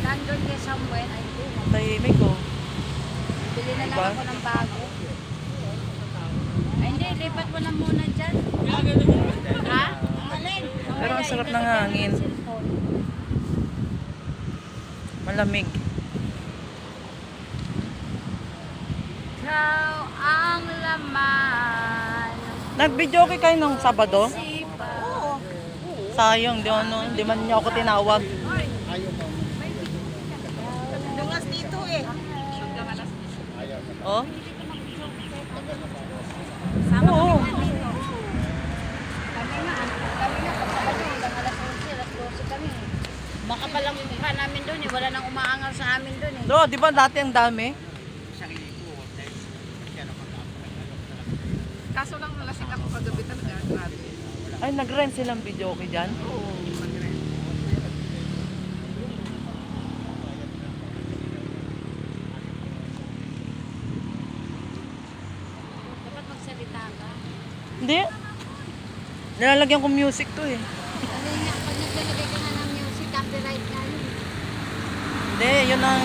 Nandun kay Samuel. Ay, hindi. Tahimik oh. Bili na lang Diba? ako ng bago. Ay, hindi. Lipat mo na muna dyan. Ha? Alin? Pero ang sarap ng hangin. Malamig. Ikaw ang laman. Nag-video okay kayo nung Sabado? Oo. Sayang, di man niya ako tinawag. Dungas dito eh. Oh? Sama Oo. kami na dito. Kami nga, pagkabalo hanggang alas 11, alas 12 kami. Makapalang mukha namin doon eh. Wala nang umaangal sa amin doon eh. Do, di ba dati ang dami? Kaso lang nalasing ako kagabi talaga. Grabe. Ay, nag-rent silang video okay dyan. Oo, mag-rent. Dapat magsalita ka. Hindi. Nilalagyan ko music to eh. Kasi nga, pag naglalagay ka na ng music, copyright nga yun. Hindi, yun ang